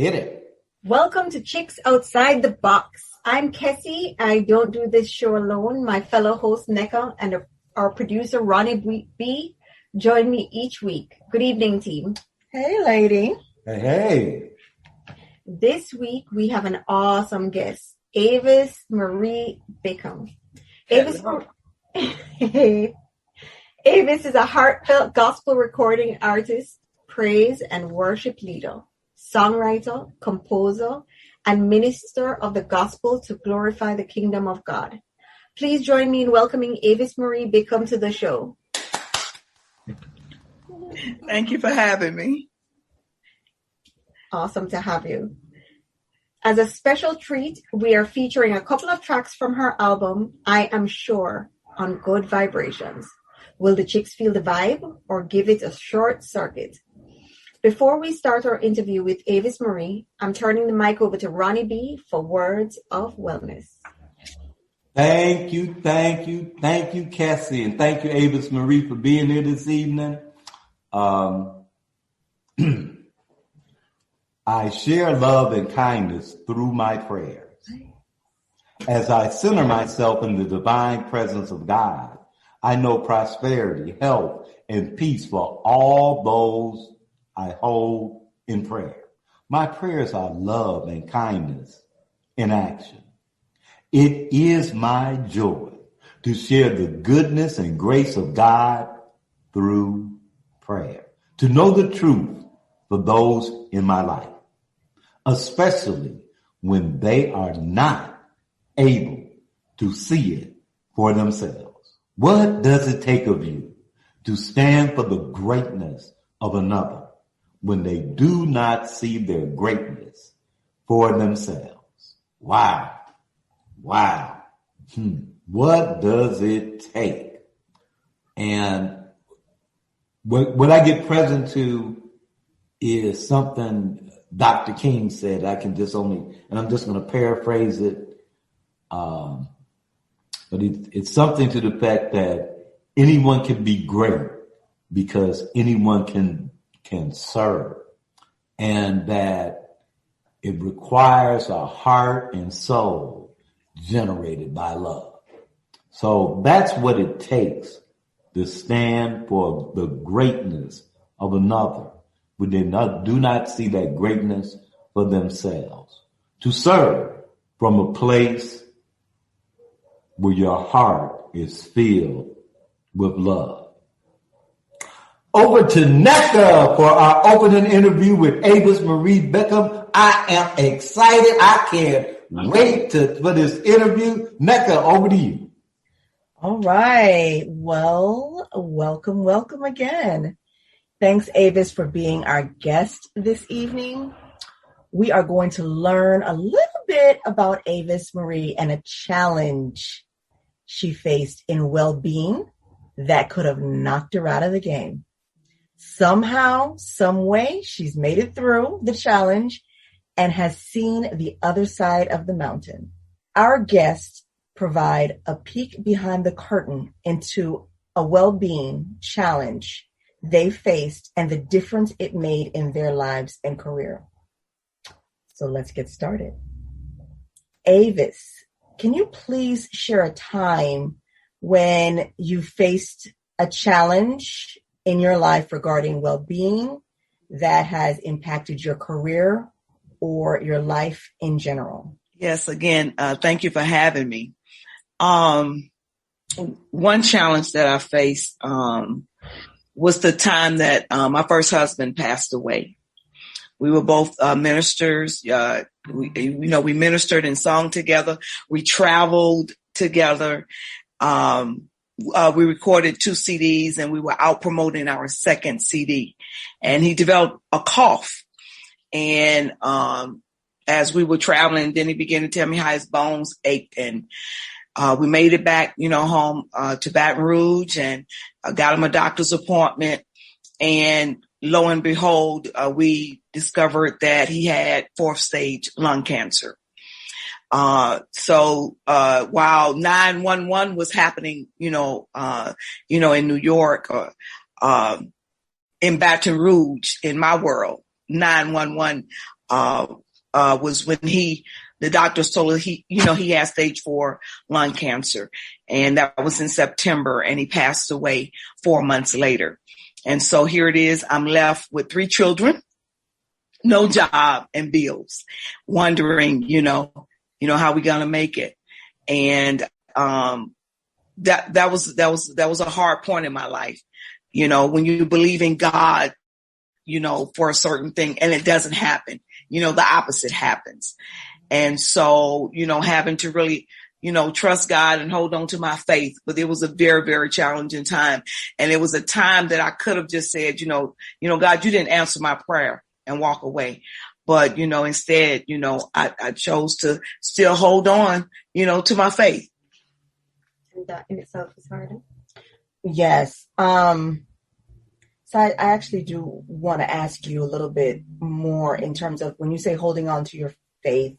Hit it. Welcome to Chicks Outside the Box. I'm Kesi. I don't do this show alone. My fellow host, Nneka, and our producer, Ronnie B, join me each week. Good evening, team. Hey, lady. Hey. This week, we have an awesome guest, Avis Marie Bickham. Avis is a heartfelt gospel recording artist, praise and worship leader, songwriter, composer, and minister of the gospel to glorify the kingdom of God. Please join me in welcoming Avis Marie Bickham to the show. Thank you for having me. Awesome to have you. As a special treat, we are featuring a couple of tracks from her album, I Am Sure, on Good Vibrations. Will the chicks feel the vibe or give it a short circuit? Before we start our interview with Avis Marie, I'm turning the mic over to Ronnie B for words of wellness. Thank you, Kesi, and thank you, Avis Marie, for being here this evening. I share love and kindness through my prayers. As I center myself in the divine presence of God, I know prosperity, health, and peace for all those I hold in prayer. My prayers are love and kindness in action. It is my joy to share the goodness and grace of God through prayer, to know the truth for those in my life, especially when they are not able to see it for themselves. What does it take of you to stand for the greatness of another when they do not see their greatness for themselves? Wow. What does it take? And what I get present to is something Dr. King said. I'm just going to paraphrase it. But it's something to the fact that anyone can be great because anyone can serve, and that it requires a heart and soul generated by love. So that's what it takes to stand for the greatness of another when they do not see that greatness for themselves. To serve from a place where your heart is filled with love. Over to Nneka for our opening interview with Avis Marie Bickham. I am excited. I can't wait for this interview. Nneka, over to you. All right. Well, welcome again. Thanks, Avis, for being our guest this evening. We are going to learn a little bit about Avis Marie and a challenge she faced in well-being that could have knocked her out of the game. Somehow, some way, she's made it through the challenge and has seen the other side of the mountain. Our guests provide a peek behind the curtain into a well-being challenge they faced and the difference it made in their lives and career. So let's get started. Avis, can you please share a time when you faced a challenge in your life regarding well-being that has impacted your career or your life in general? Yes, again, thank you for having me. One challenge that I faced was the time that my first husband passed away. We were both ministers. We ministered and sung together. We traveled together. We recorded 2 CDs and we were out promoting our second CD. And he developed a cough. And as we were traveling, then he began to tell me how his bones ached. And we made it back, home to Baton Rouge, and got him a doctor's appointment. And lo and behold, we discovered that he had 4th stage lung cancer. So while 911 was happening, in New York or in Baton Rouge, in my world, 911 was when the doctors told him he had stage 4 lung cancer, and that was in September, and he passed away 4 months later. And so here it is. I'm left with 3 children, no job, and bills, wondering, how we gonna make it. And that was a hard point in my life. When you believe in God, for a certain thing and it doesn't happen, the opposite happens. And so, having to really, trust God and hold on to my faith. But it was a very, very challenging time. And it was a time that I could have just said, God, you didn't answer my prayer and walk away. But, instead, I chose to still hold on, to my faith. And that in itself is hard. Yes. So I actually do want to ask you a little bit more in terms of when you say holding on to your faith,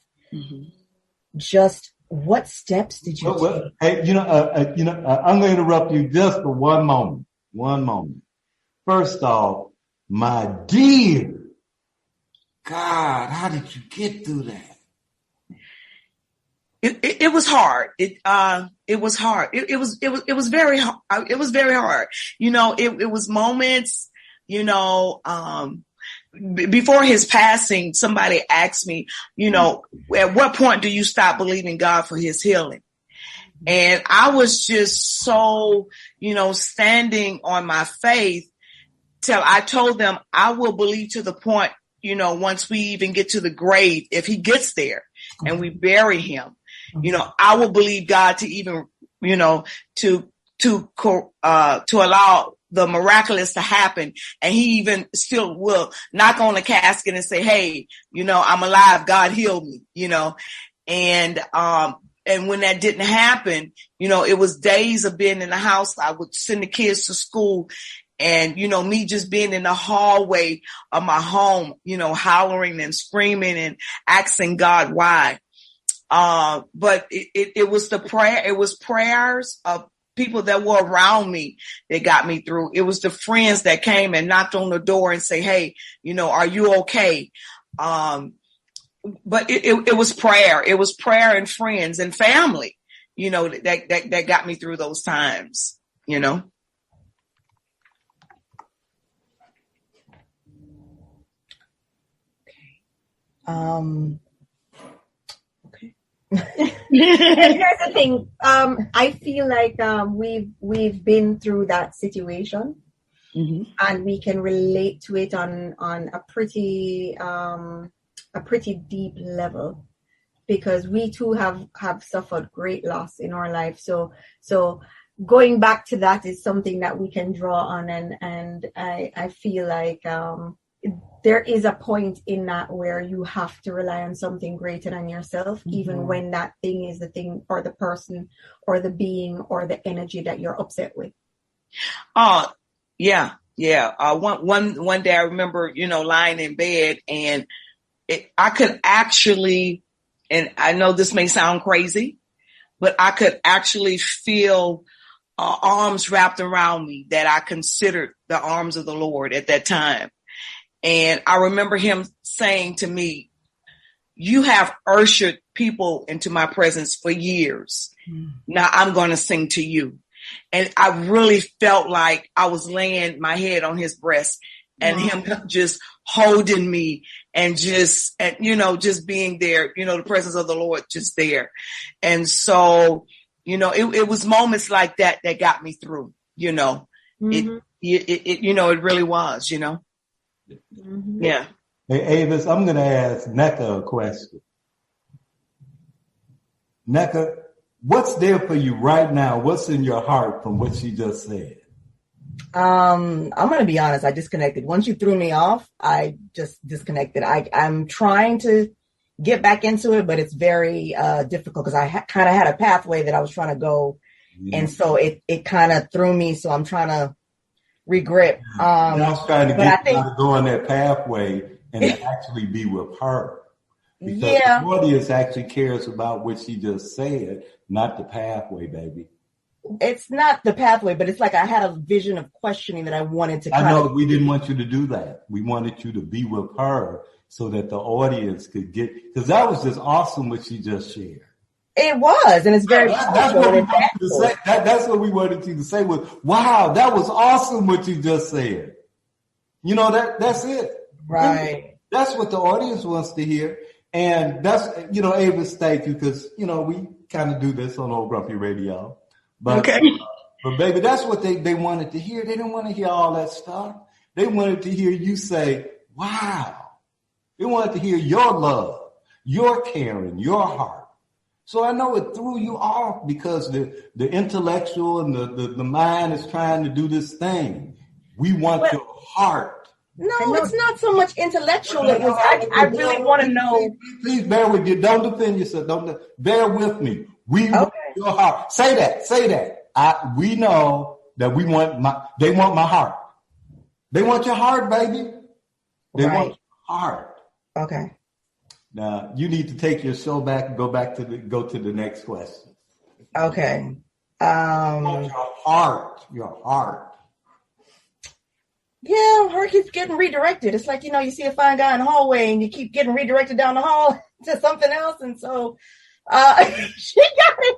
just what steps did you take? Hey, I'm going to interrupt you just for one moment. One moment. First off, my dear God, how did you get through that? It was hard. It was hard. It was very hard. It was very hard. It was moments, before his passing, somebody asked me, at what point do you stop believing God for his healing? And I was just so, standing on my faith till I told them I will believe to the point, once we even get to the grave, if he gets there and we bury him, I will believe God to even, to allow the miraculous to happen. And he even still will knock on the casket and say, hey, I'm alive. God healed me, and when that didn't happen, it was days of being in the house. I would send the kids to school and, me just being in the hallway of my home, hollering and screaming and asking God why. But it was the prayer. It was prayers of people that were around me that got me through. It was the friends that came and knocked on the door and say, hey, are you okay? But it was prayer. It was prayer and friends and family, that got me through those times, Okay. Here's the thing. I feel like we've been through that situation, and we can relate to it on a pretty deep level, because we too have suffered great loss in our life. So going back to that is something that we can draw on, and I feel like there is a point in that where you have to rely on something greater than yourself, even when that thing is the thing or the person or the being or the energy that you're upset with. Yeah. One day I remember, lying in bed, and I could actually, and I know this may sound crazy, but I could actually feel arms wrapped around me that I considered the arms of the Lord at that time. And I remember him saying to me, you have ushered people into my presence for years. Now I'm going to sing to you. And I really felt like I was laying my head on his breast and him just holding me and just being there, the presence of the Lord just there. And so, it was moments like that got me through, it really was, Yeah. Hey, Avis, I'm going to ask Nneka a question. Nneka, what's there for you right now? What's in your heart from what she just said? I'm going to be honest. I disconnected. Once you threw me off, I just disconnected. I'm trying to get back into it, but it's very difficult because I kind of had a pathway that I was trying to go. And so it kind of threw me. So I'm trying to regrip. I was trying to get you to go on that pathway and actually be with her. Because the audience actually cares about what she just said, not the pathway, baby. It's not the pathway, but it's like I had a vision of questioning that I wanted to. I know we didn't want you to do that. We wanted you to be with her so that the audience could get, because that was just awesome what she just shared. It was, and it's very that's what we wanted you to say. That's what we wanted you to say was, wow, that was awesome what you just said. You know, that's it. Right. That's what the audience wants to hear. And that's, you know, Avis, thank you, because, you know, we kind of do this on Old Grumpy Radio. But, okay. But baby, that's what they wanted to hear. They didn't want to hear all that stuff. They wanted to hear you say, wow. They wanted to hear your love, your caring, your heart. So I know it threw you off because the intellectual and the mind is trying to do this thing. We want your heart. No, it's not so much intellectual. It was, I really want to know. Please bear with you. Don't defend yourself. Don't bear with me. We want your heart. Say that. We know that they want my heart. They want your heart, baby. They want your heart. Okay. Now you need to take your show back and go to the next question. Okay. Your heart. Yeah, her keeps getting redirected. It's like, you know, you see a fine guy in the hallway and you keep getting redirected down the hall to something else. And so she got it.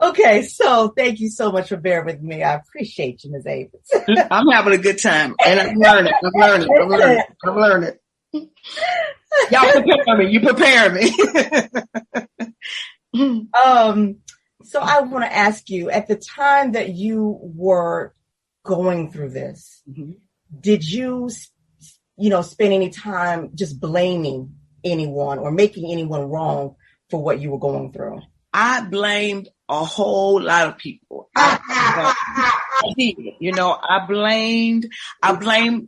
Okay, so thank you so much for bearing with me. I appreciate you, Ms. Avis. I'm having a good time. And I'm learning. Y'all prepare me. You prepare me. So I want to ask you, at the time that you were going through this, did you, spend any time just blaming anyone or making anyone wrong for what you were going through? I blamed a whole lot of people. I did. I blamed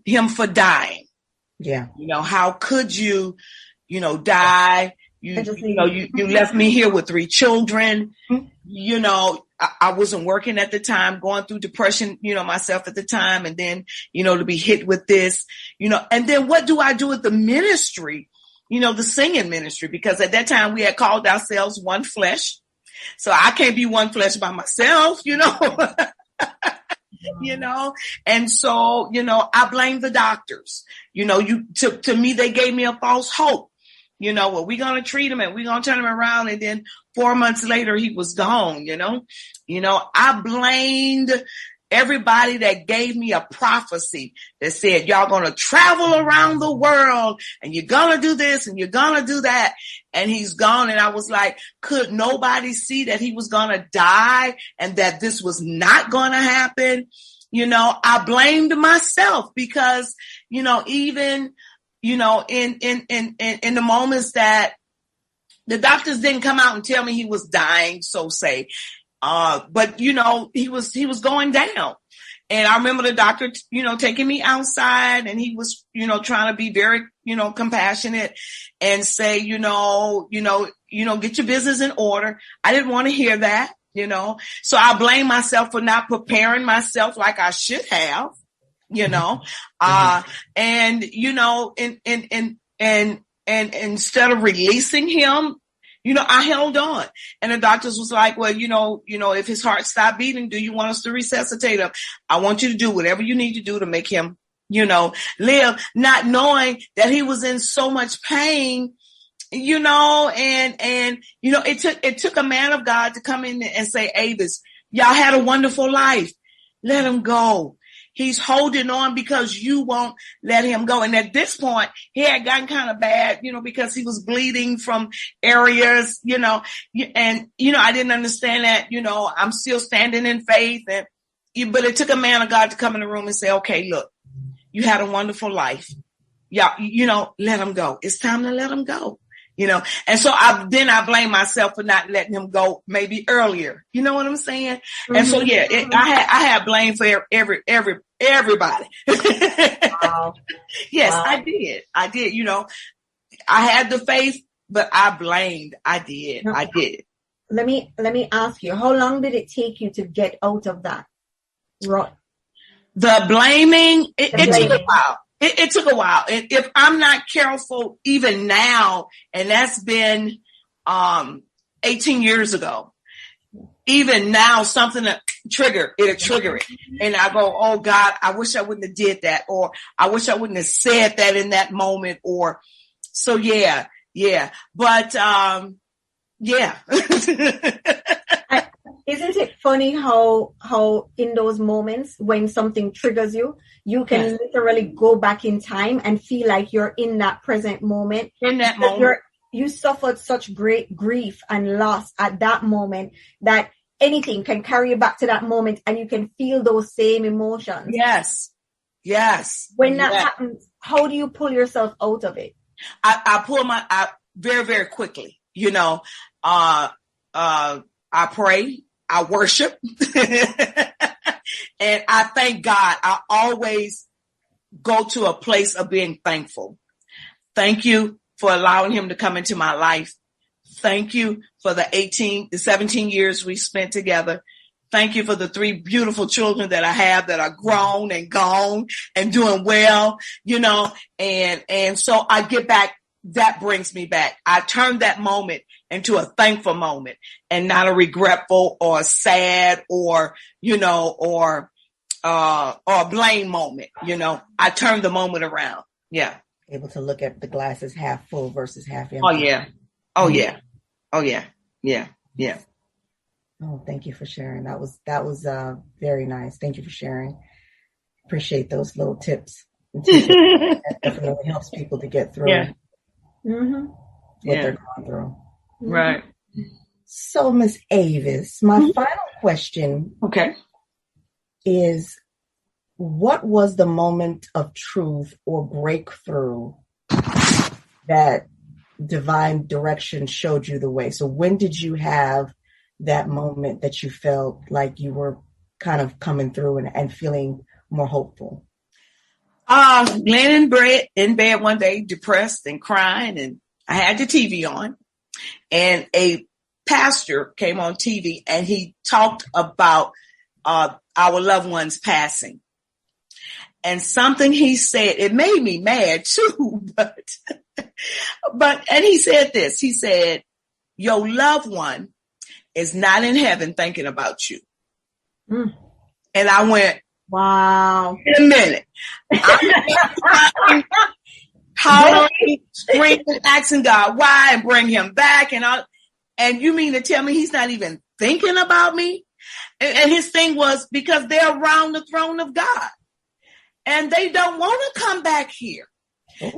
him for dying. Yeah. How could you, die? You left me here with 3 children. I wasn't working at the time, going through depression, myself at the time. And then, to be hit with this, and then what do I do with the ministry? The singing ministry, because at that time we had called ourselves One Flesh. So I can't be one flesh by myself, and so, I blame the doctors, to me, they gave me a false hope, well, we're going to treat him and we're going to turn him around. And then 4 months later, he was gone, I blamed everybody that gave me a prophecy that said, y'all going to travel around the world and you're going to do this and you're going to do that. And he's gone. And I was like, could nobody see that he was going to die and that this was not going to happen? I blamed myself because, even, in the moments that the doctors didn't come out and tell me he was dying, so say, but he was going down. And I remember the doctor, taking me outside and he was, trying to be very, compassionate and say, get your business in order. I didn't want to hear that, so I blame myself for not preparing myself like I should have, and, and instead of releasing him, I held on, and the doctors was like, well, if his heart stopped beating, do you want us to resuscitate him? I want you to do whatever you need to do to make him, live, not knowing that he was in so much pain, and it took a man of God to come in and say, Avis, y'all had a wonderful life. Let him go. He's holding on because you won't let him go. And at this point, he had gotten kind of bad, because he was bleeding from areas, and, I didn't understand that, I'm still standing in faith. But it took a man of God to come in the room and say, okay, look, you had a wonderful life. Yeah, let him go. It's time to let him go. And so I blame myself for not letting him go maybe earlier. You know what I'm saying? Mm-hmm. And so, yeah, I had blame for everybody. Wow. Yes, wow. I did. I had the faith, but I blamed. I did. Let me ask you, how long did it take you to get out of that? The blaming, it took a while. It took a while. And if I'm not careful, even now, and that's been 18 years ago, Even now, something to it'll trigger it. And I go, oh God, I wish I wouldn't have did that. Or I wish I wouldn't have said that in that moment. Or, so yeah. But, yeah. Isn't it funny how in those moments when something triggers you, you can literally go back in time and feel like you're in that present moment. In that moment. You suffered such great grief and loss at that moment that anything can carry you back to that moment and you can feel those same emotions. Yes. When that happens, how do you pull yourself out of it? I pull very, very quickly, I pray, I worship, and I thank God. I always go to a place of being thankful. Thank you for allowing him to come into my life. Thank you for the 17 years we spent together. Thank you for the 3 beautiful children that I have that are grown and gone and doing well, and so I get back. That brings me back. I turn that moment into a thankful moment and not a regretful or sad or a blame moment. I turn the moment around. Yeah. Able to look at the glasses half full versus half empty. Oh yeah. Yeah. Oh, thank you for sharing. That was very nice. Thank you for sharing. Appreciate those little tips. That definitely helps people to get through what they're going through. Right. So, Miss Avis, my final question is, what was the moment of truth or breakthrough that divine direction showed you the way? So when did you have that moment that you felt like you were kind of coming through and feeling more hopeful? Laying in bed one day, depressed and crying, and I had the TV on, and a pastor came on TV and he talked about our loved ones passing. And something he said, it made me mad too, and he said this, he said, your loved one is not in heaven thinking about you. And I went, wow. In a minute. I'm hollering, screaming, asking God why and bring him back. And you mean to tell me he's not even thinking about me? And his thing was because they're around the throne of God and they don't want to come back here.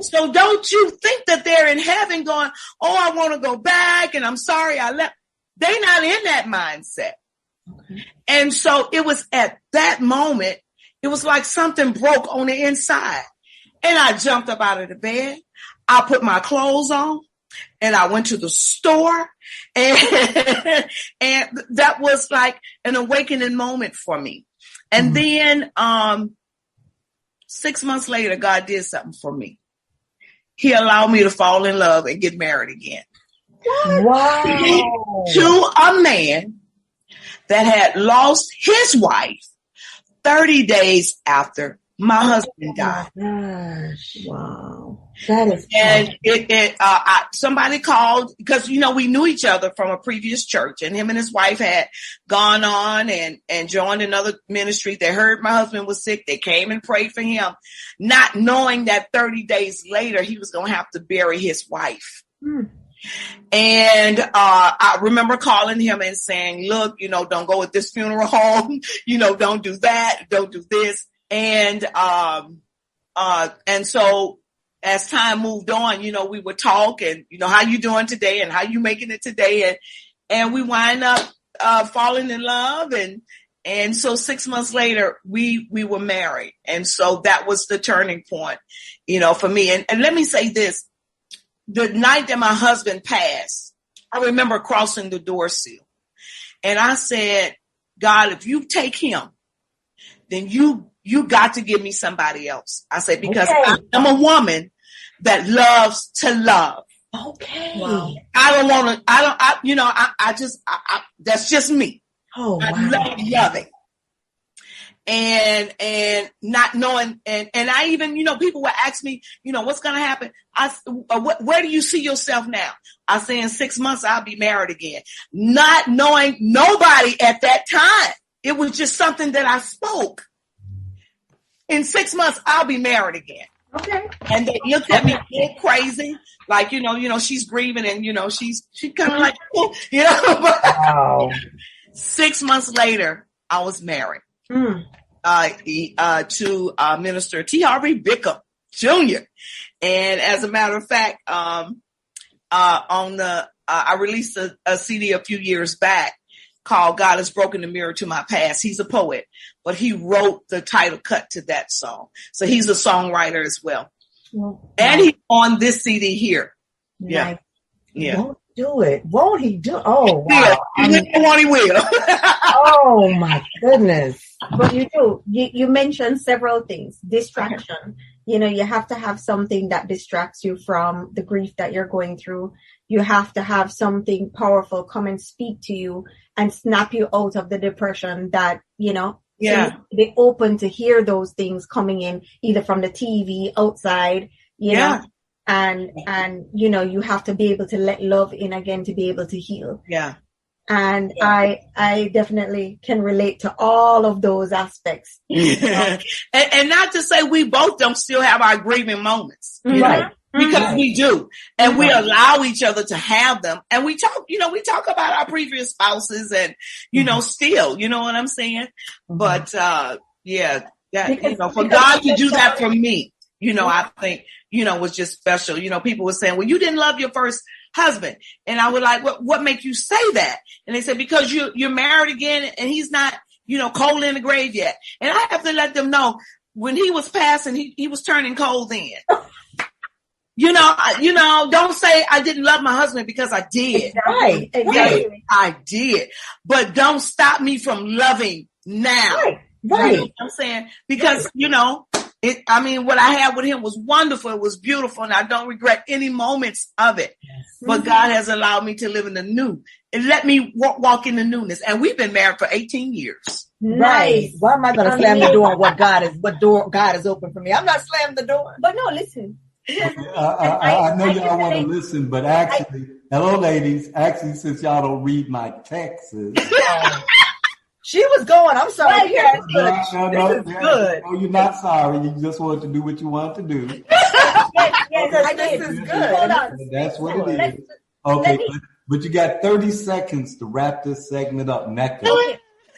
So don't you think that they're in heaven going, oh, I want to go back and I'm sorry I left. They're not in that mindset. Okay. And so it was at that moment, it was like something broke on the inside. And I jumped up out of the bed. I put my clothes on and I went to the store. And that was like an awakening moment for me. And then 6 months later, God did something for me. He allowed me to fall in love and get married again. Wow. To a man that had lost his wife 30 days after my husband died. Gosh. Wow. That is and somebody called because, we knew each other from a previous church, and him and his wife had gone on and joined another ministry. They heard my husband was sick. They came and prayed for him, not knowing that 30 days later he was going to have to bury his wife. And I remember calling him and saying, look, don't go at this funeral home. Don't do that. Don't do this. And so as time moved on, we would talk and, how you doing today and how you making it today. And we wind up, falling in love. And so 6 months later, we were married. And so that was the turning point, for me. And let me say this, the night that my husband passed, I remember crossing the door sill and I said, God, if you take him, then you got to give me somebody else. I said, because I'm a woman that loves to love. Okay. Wow. I don't want to, that's just me. Oh, I wow. love loving. and not knowing, and I even, people would ask me, what's going to happen? Where do you see yourself now? I say in 6 months, I'll be married again. Not knowing nobody at that time. It was just something that I spoke. In 6 months, I'll be married again. Okay. And they looked at me crazy. Like, she's grieving and, she's kind of like, Wow. 6 months later, I was married. To Minister T. Harvey Bickham Jr. And as a matter of fact, I released a CD a few years back called God Has Broken the Mirror to My Past. He's a poet, but he wrote the title cut to that song. So he's a songwriter as well. And he's on this CD here. Yeah. Yeah. Won't do it. Won't he do? Oh, wow. He will. Oh, my goodness. But you do. You mentioned several things. Distraction. You have to have something that distracts you from the grief that you're going through. You have to have something powerful come and speak to you and snap you out of the depression that, Yeah. So you be open to hear those things coming in either from the TV, outside, you know, and you have to be able to let love in again to be able to heal. Yeah. And I definitely can relate to all of those aspects. And not to say we both don't still have our grieving moments, Right. Because we do. And we allow each other to have them. And we talk about our previous spouses and, still, you know what I'm saying? But, for God to do that for me, I think, was just special. People were saying, well, you didn't love your first husband. And I was like, what make you say that? And they said, because you're married again and he's not, cold in the grave yet. And I have to let them know when he was passing, he was turning cold then. Don't say I didn't love my husband because I did. Right. Exactly. I did. But don't stop me from loving now. Right. You know what I'm saying? Because, what I had with him was wonderful. It was beautiful. And I don't regret any moments of it. Yes. But God has allowed me to live in the new and let me walk in the newness. And we've been married for 18 years. Right. Why am I going to slam the door on what God is open for me? I'm not slamming the door. But no, listen. I know y'all want to listen, but actually, hello, ladies. Actually, since y'all don't read my texts. She was going. I'm sorry. No, good. No, you're not sorry. You just wanted to do what you wanted to do. This is good. Hold on. That's what it is. Okay, but you got 30 seconds to wrap this segment up, Nneka.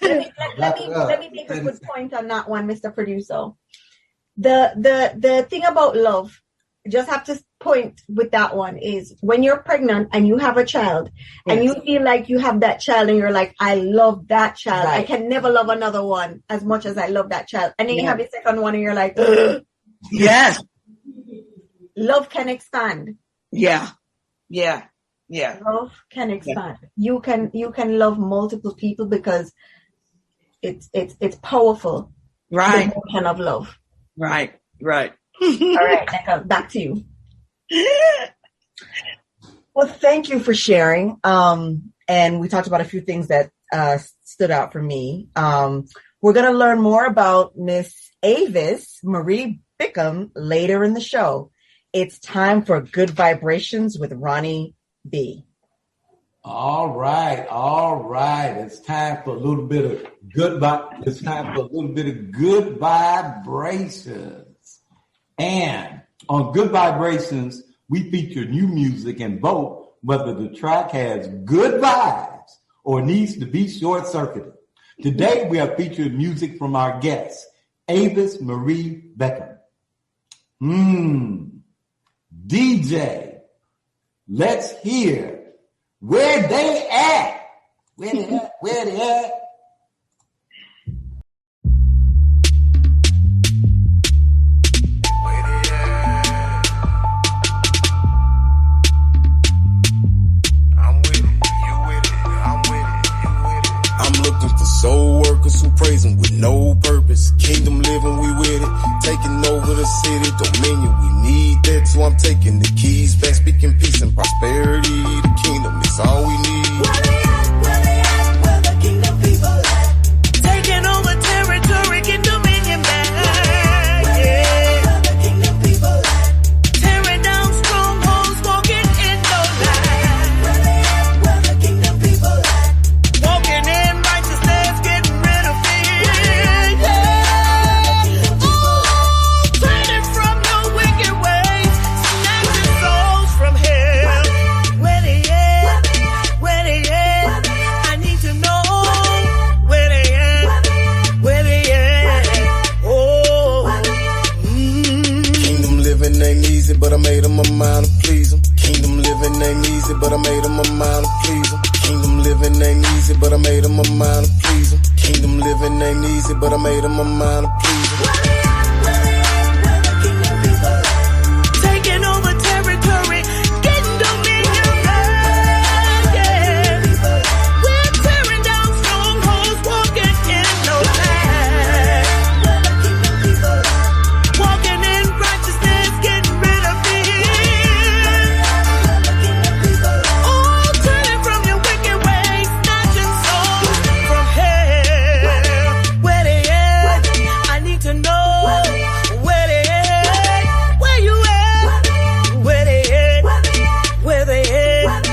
Let me make a good point on that one, Mr. Producer. The thing about love, just have to point with that one is when you're pregnant and you have a child and you feel like you have that child and you're like, I love that child. Right. I can never love another one as much as I love that child. And then you have a second one and you're like, ugh. Yes. Love can expand. Yeah. Love can expand. Yeah. You can love multiple people because it's powerful. Right. The kind of love. Right. All right, Nneka, back to you. Well, thank you for sharing. And we talked about a few things that stood out for me. We're going to learn more about Miss Avis Marie Bickham later in the show. It's time for Good Vibrations with Ronnie B. All right. It's time for a little bit of good vibrations. And on Good Vibrations, we feature new music and vote whether the track has good vibes or needs to be short-circuited. Today, we are featuring music from our guest, Avis Marie Bickham. DJ, let's hear where they at. Where they at? Soul workers who praise him with no purpose. Kingdom living, we with it. Taking over the city, dominion, we need that. So I'm taking the keys back, speaking peace and prosperity. The kingdom is all we need. Where they at? Where the kingdom people at? Taking over territory, getting please him. Kingdom living ain't easy, but I made up my mind to please him. Kingdom living ain't easy, but I made up my mind to please him. Taking over territory, getting dominion back, yeah. We're tearing down strongholds, walking in no lie. Walking in righteousness, getting rid of fear. Oh, turning from your wicked ways, snatching souls from hell. Where they at? I need to know where they at. Where you at? Where they at? Where they at?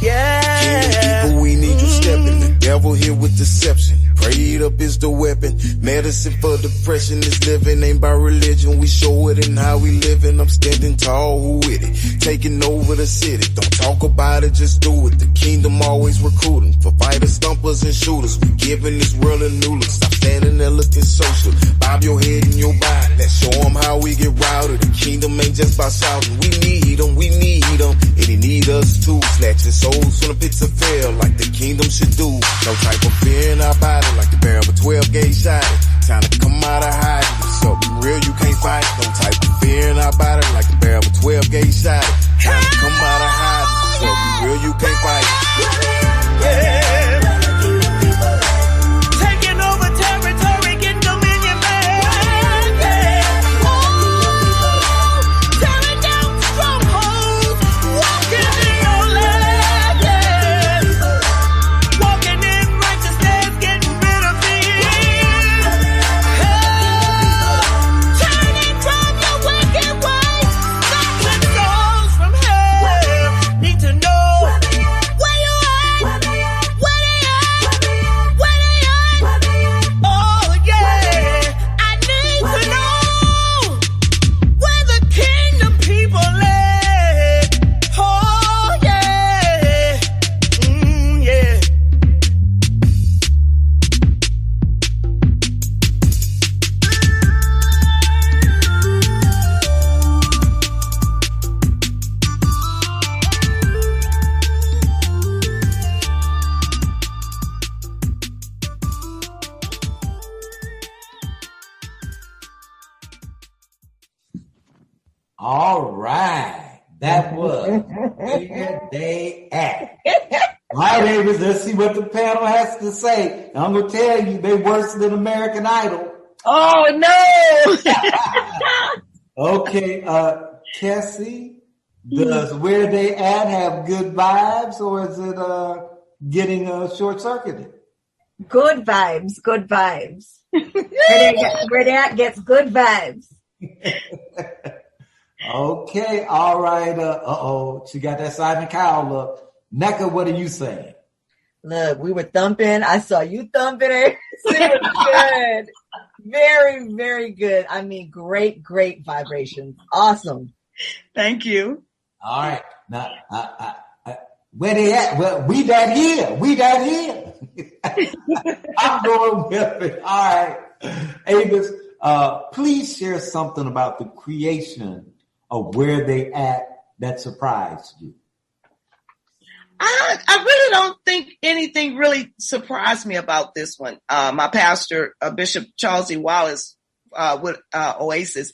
Yeah. Kingdom people, we need you stepping. The devil here with deception. Prayed up is the weapon. Medicine for depression is living. Ain't by religion. We show it in how we living. I'm standing tall, who with it? Taking over the city. Don't talk about it, just do it. The kingdom always recruiting for fighters, stumpers, and shooters. We giving this world a new look. Stop standing there looking social. Bob your head and your body. Let's show them how we get routed. The kingdom ain't just about shouting. We need them, and he need us too. Snatching souls from the pits of hell like the kingdom should do. No type of fear in our body like the barrel of a 12-gauge shot. Time to come out of hiding. If something real you can't fight. No type of fear in our body like the barrel of a 12-gauge shot. Time to come out of hiding. If something real you can't fight. Yeah. Taking over territory, getting dominion back, yeah. Oh, tearing down strongholds, walking in your light, yeah. Walking in righteousness, getting rid of fear. Turning from your wicked ways, snatching souls from hell. Need to know where you at, where they at, where they at. Oh yeah, I need to know where the kingdom people live. Oh yeah, yeah. All right. That was Where They At. All right, Avis, let's see what the panel has to say. I'm going to tell you, they worse than American Idol. Oh no! Okay, Kesi, does Where They At have good vibes, or is it getting short-circuited? Good vibes, good vibes. Where they at gets good vibes. Okay, all right. She got that Simon Cowell up. Nneka, what are you saying? Look, we were thumping. I saw you thumping it. It was good. Very, very good. I mean, great vibrations. Awesome. Thank you. All right. Now, where they at? Well, we that here. I'm going with it. All right. Avis, please share something about the creation of Where They At that surprised you. I really don't think anything really surprised me about this one. My pastor, Bishop Charles E. Wallace, with Oasis,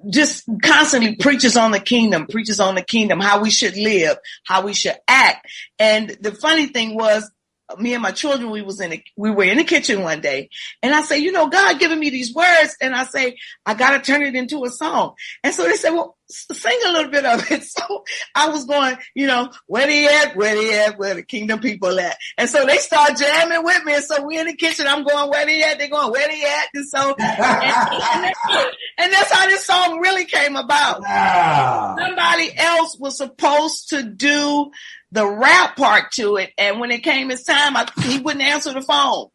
just constantly preaches on the kingdom, how we should live, how we should act. And the funny thing was, me and my children, we were in the kitchen one day, and I say, God giving me these words, and I say, I gotta turn it into a song. And so they said, well, sing a little bit of it. So I was going, where they at, where the kingdom people at. And so they start jamming with me. And so we in the kitchen, I'm going, where they at? They're going, where they at? And so, and that's how this song really came about. Wow. Somebody else was supposed to do the rap part to it. And when it came his time, he wouldn't answer the phone.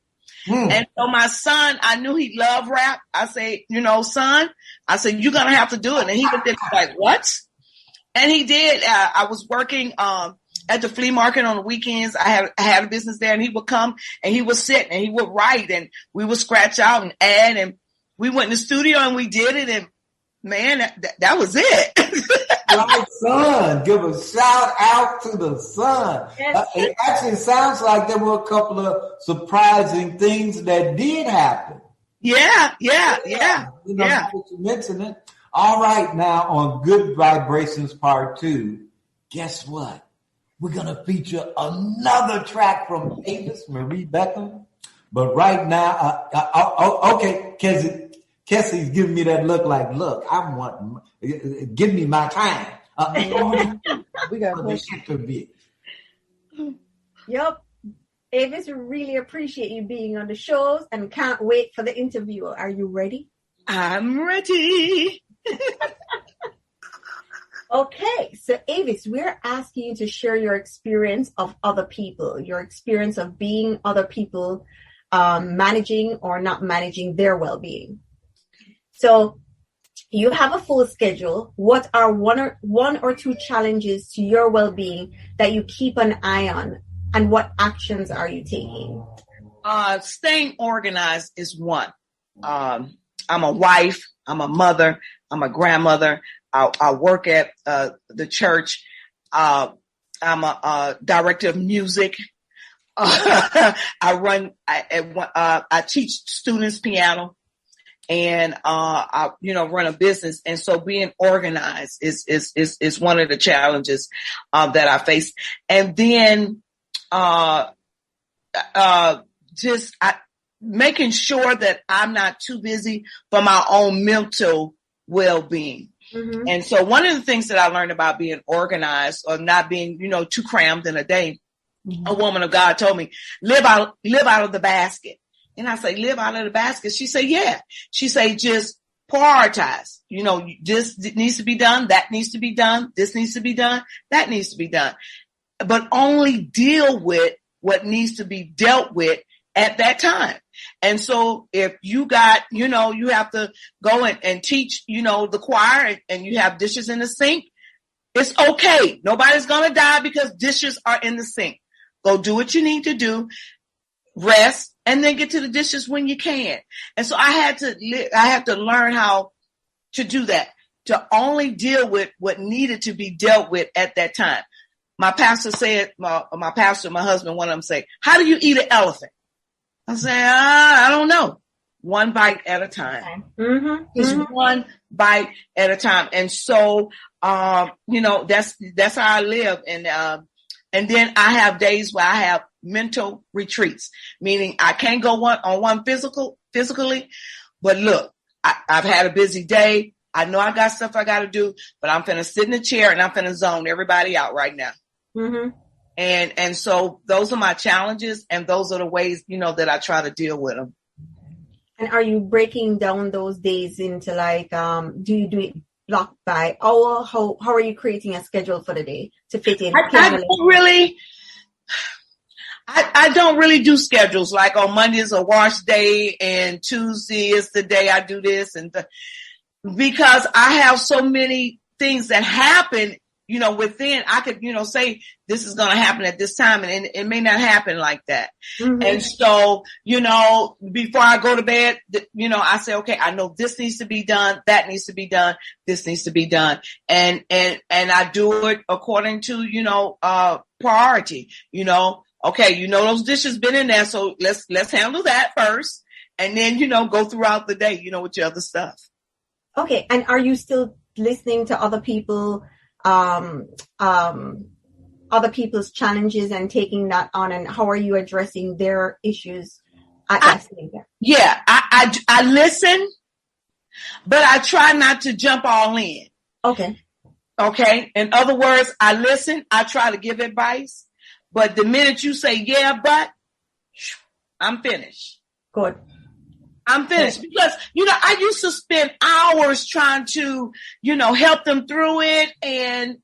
And so my son, I knew he loved rap. I say, son, I said, you're going to have to do it. And he was like, what? And he did. I was working at the flea market on the weekends. I had a business there, and he would come and he would sit and he would write, and we would scratch out and add, and we went in the studio and we did it. And man, that was it. Like sun. Give a shout out to the sun. Yes. It actually sounds like there were a couple of surprising things that did happen. Yeah. You know, now that you mention it. All right, now on Good Vibrations Part 2, guess what? We're going to feature another track from Avis Marie Bickham. But right now, okay, Kesi's giving me that look like, look, give me my time. We got questions. Yep. Avis, we really appreciate you being on the shows and can't wait for the interview. Are you ready? I'm ready. Okay, so Avis, we're asking you to share your experience of other people, your experience of being other people, managing or not managing their well-being. So you have a full schedule. What are one or two challenges to your well-being that you keep an eye on, and what actions are you taking? Staying organized is one. I'm a wife. I'm a mother. I'm a grandmother. I work at the church. I'm a director of music. I teach students piano, and I run a business. And so being organized is one of the challenges that I face. And then making sure that I'm not too busy for my own mental well-being. Mm-hmm. And so one of the things that I learned about being organized or not being, too crammed in a day, mm-hmm. A woman of God told me, live out of the basket. And I say, live out of the basket. She said, yeah. She said, just prioritize. This needs to be done. That needs to be done. This needs to be done. That needs to be done. But only deal with what needs to be dealt with at that time. And so if you got, you have to go and teach, the choir and you have dishes in the sink, it's okay. Nobody's going to die because dishes are in the sink. Go do what you need to do, rest, and then get to the dishes when you can. And so I had to learn how to do that, to only deal with what needed to be dealt with at that time. My pastor said, my husband, one of them say, how do you eat an elephant? I say, I don't know. One bite at a time. Mm-hmm. Just one bite at a time. And so, that's how I live. And then I have days where I have mental retreats, meaning I can't go on one physically, but look, I've had a busy day. I know I got stuff I got to do, but I'm finna sit in the chair and I'm finna zone everybody out right now. Mm-hmm. And so those are my challenges, and those are the ways, that I try to deal with them. And are you breaking down those days into do you do it block by hour? How are you creating a schedule for the day to fit in? I don't really do schedules. Like on Monday is a wash day and Tuesday is the day I do this, because I have so many things that happen. Within, I could, say this is going to happen at this time, and it may not happen like that. Mm-hmm. And so, before I go to bed, I say, okay, I know this needs to be done. That needs to be done. This needs to be done. And I do it according to, priority, okay, those dishes been in there. So let's handle that first. And then, go throughout the day, with your other stuff. Okay. And are you still listening to other people? Other people's challenges and taking that on, and how are you addressing their issues? I listen, but I try not to jump all in. Okay. In other words, I listen, I try to give advice, but the minute you say, yeah, but I'm finished. Good. I'm finished because, I used to spend hours trying to, help them through it and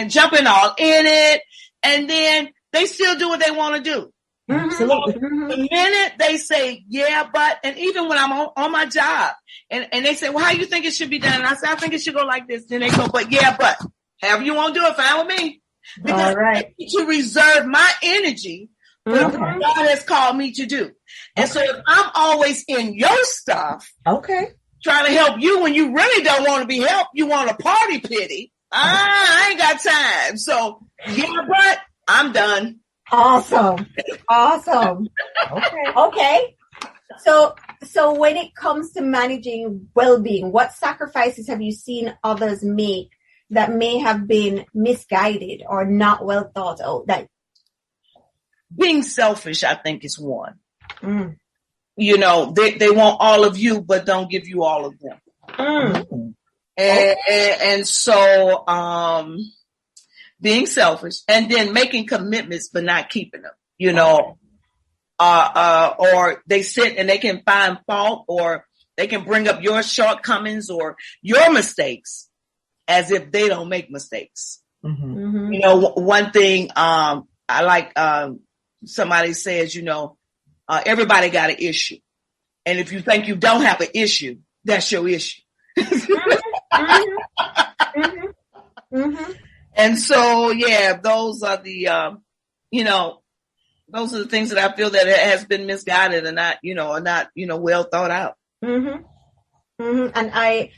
jumping all in it. And then they still do what they want to do. Absolutely. The minute they say, yeah, but, and even when I'm on my job and they say, well, how you think it should be done? And I say, I think it should go like this. Then they go, but yeah, but however you want to do it, fine with me. Because all right. I need to reserve my energy for what God has called me to do. And so if I'm always in your stuff, trying to help you when you really don't want to be helped, you want a party pity, I ain't got time. So yeah, but I'm done. Awesome. Okay. So when it comes to managing well-being, what sacrifices have you seen others make that may have been misguided or not well thought out? That being selfish, I think, is one. You know, they want all of you, but don't give you all of them. And so being selfish, and then making commitments but not keeping them. You know, or they sit and they can find fault, or they can bring up your shortcomings or your mistakes as if they don't make mistakes. You know, one thing I like, somebody says, you know, everybody got an issue. And if you think you don't have an issue, that's your issue. And so, yeah, those are the, you know, those are the things that I feel that it has been misguided and not, you know, or not, you know, well thought out. And I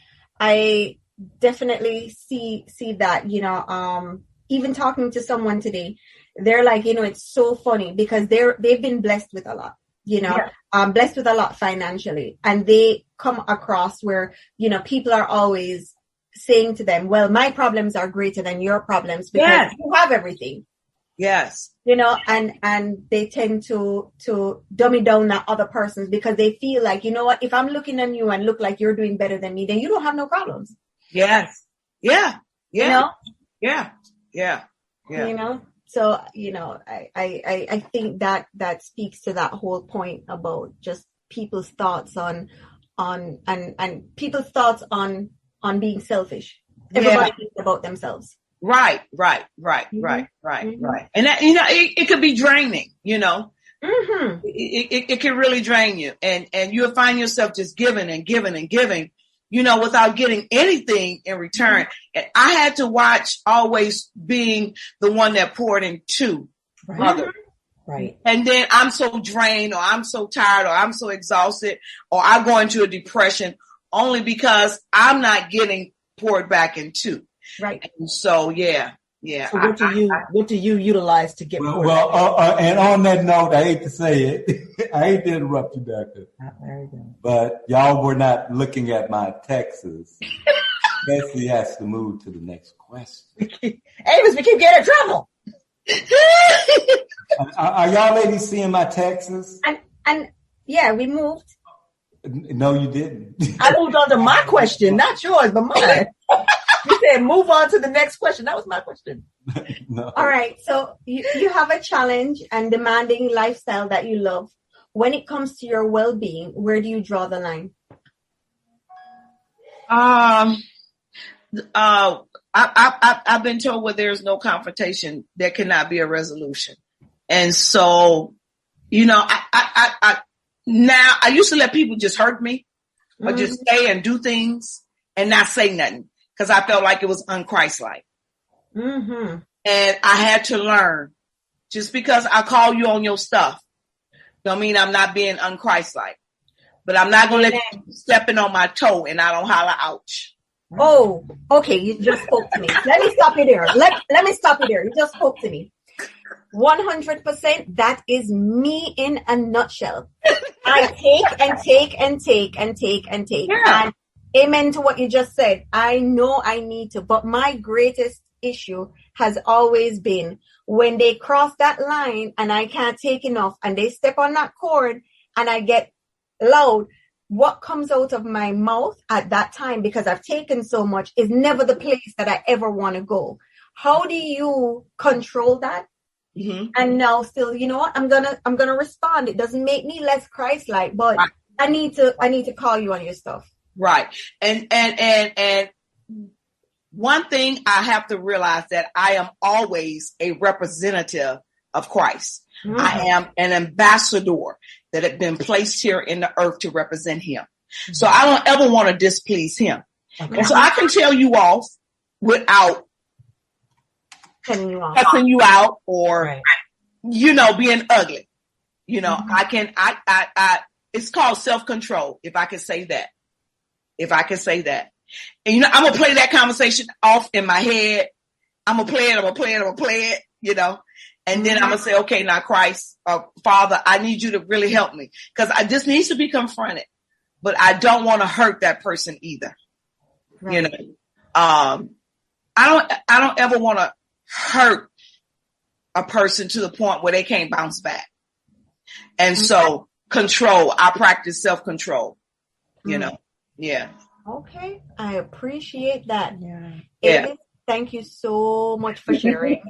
definitely see that, you know, even talking to someone today, they're like, you know, it's so funny because they've been blessed with a lot, you know, blessed with a lot financially, and they come across where, you know, people are always saying to them, well, my problems are greater than your problems because you have everything. Yes. You know, and they tend to dummy down that other person's because they feel like, you know what, if I'm looking at you and look like you're doing better than me, then you don't have no problems. Yes. Yeah. Yeah. You know? Yeah. Yeah. Yeah. You know? So, you know, I think that speaks to that whole point about just people's thoughts on people's thoughts on being selfish. Everybody thinks about themselves. Right. And that, you know, it could be draining, you know, it can really drain you, and you'll find yourself just giving and giving and giving, you know, without getting anything in return. And I had to watch always being the one that poured into others. Right. And then I'm so drained, or I'm so tired, or I'm so exhausted, or I go into a depression only because I'm not getting poured back into. Right. And so, yeah. So what do you utilize to get poured back? And on that note, I hate to say it, I hate to interrupt you, Becca, but y'all were not looking at my texts. Kesi has to move to the next question. Avis, we keep getting in trouble. Are y'all ladies seeing my texts? And yeah, we moved. No, you didn't. I moved on to my question, not yours, but mine. You said move on to the next question. That was my question. No. All right. So you have a challenge and demanding lifestyle that you love. When it comes to your well-being, where do you draw the line? I've been told where there's no confrontation, there cannot be a resolution. And so, you know, now I used to let people just hurt me or just stay and do things and not say nothing because I felt like it was unchristlike. And I had to learn, just because I call you on your stuff don't mean I'm not being unchristlike. But I'm not going to let you stepping on my toe and I don't holler ouch. Oh, okay. You just spoke to me. Let me stop you there. Let me stop you there. You just spoke to me. 100%. That is me in a nutshell. I take and take and take and take and take. Yeah. And amen to what you just said. I know I need to, but my greatest issue has always been when they cross that line and I can't take enough and they step on that cord and I get loud. What comes out of my mouth at that time, because I've taken so much, is never the place that I ever want to go. How do you control that? And now still, you know what? I'm gonna respond. It doesn't make me less Christ-like, but right. I need to call you on your stuff. Right. And one thing I have to realize that I am always a representative of Christ. I am an ambassador that had been placed here in the earth to represent him. So I don't ever want to displease him. Okay. And so I can tell you off without cutting you out or, you know, being ugly. You know, I it's called self-control. If I can say that. And, you know, I'm going to play that conversation off in my head. I'm going to play it, you know. And then I'm going to say, okay, now Christ, Father, I need you to really help me. Because this needs to be confronted. But I don't want to hurt that person either. Right. You know, I don't ever want to hurt a person to the point where they can't bounce back. And so control, I practice self-control, you know. Yeah. Okay. I appreciate that. Yeah. Thank you so much for sharing.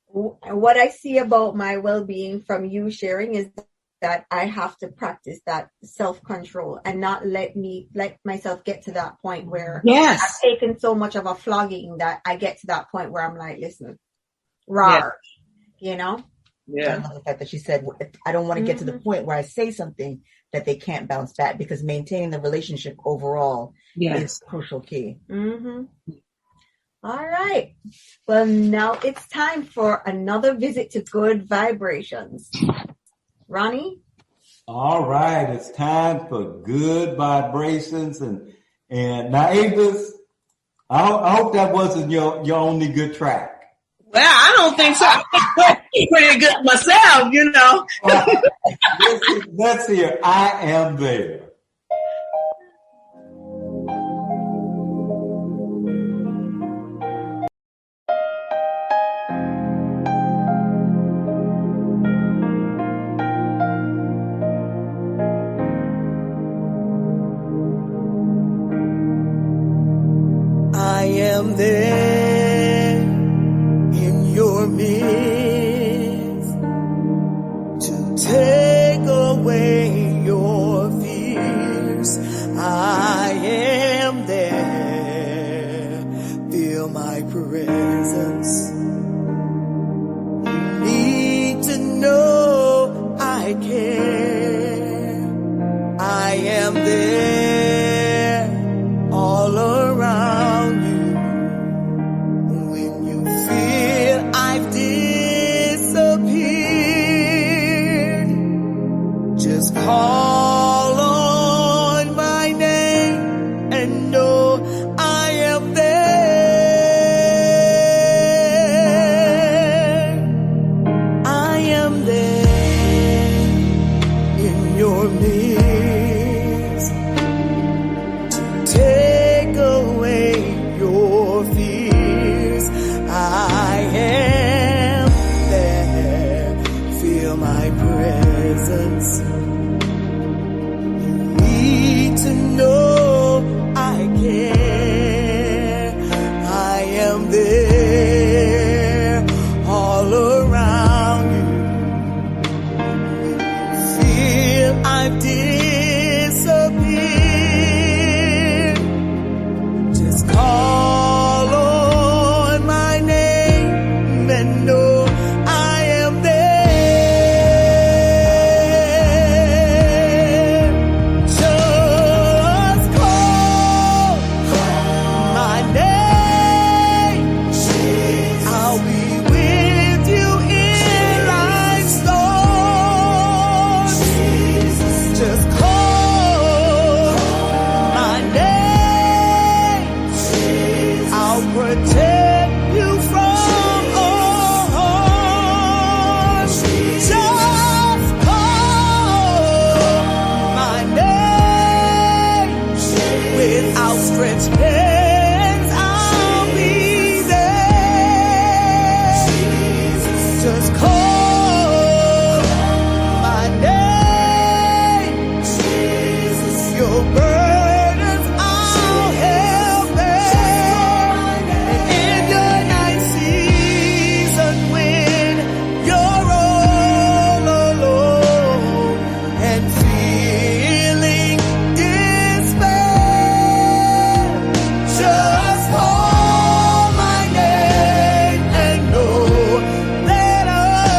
What I see about my well-being from you sharing is that I have to practice that self-control and not let myself get to that point where I've taken so much of a flogging that I get to that point where I'm like, listen, you know? Yeah. I love the fact that she said, I don't want to get to the point where I say something that they can't bounce back, because maintaining the relationship overall is crucial key. All right. Well, now it's time for another visit to Good Vibrations. Ronnie? All right. It's time for Good Vibrations. And now, Avis, I hope that wasn't your only good track. Well, I don't think so. I'm pretty good myself, you know. Let's hear I Am There. I am there in your midst to take away your fears. I am there, feel my presence. You need to know I care. I am there all around you. When you feel I've disappeared, just call on my name and know I am there. I am there in your midst to take away your fears. I am there, feel my presence. You need to know I care. I am there all around you. When you feel I've disappeared, just call on my name and know I am there. Just call my name. I'll be with you in life's storm. Just call my name. I'll protect you from all harm. Just call my name. With outstretched hands, I'll be there. Just call my name. Your burdens I'll help bear. And in your night season, when you're all alone and feeling despair, just call my name and know that I'm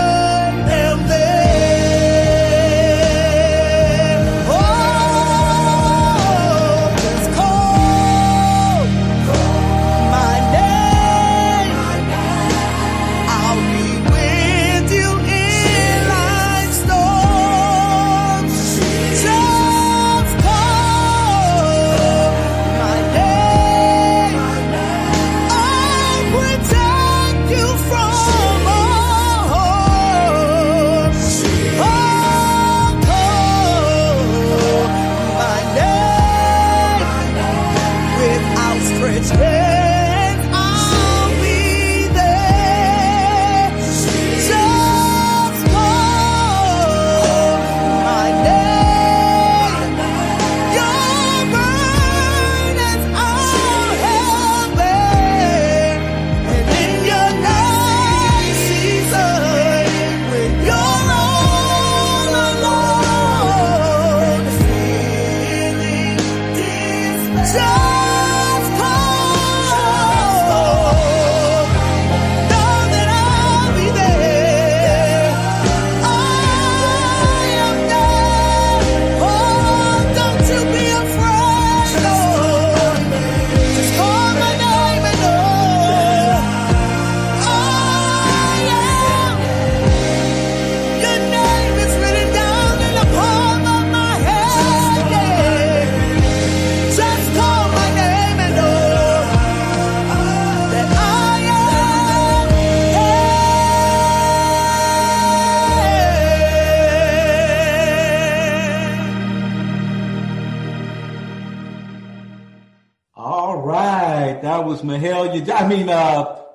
was Mahalia.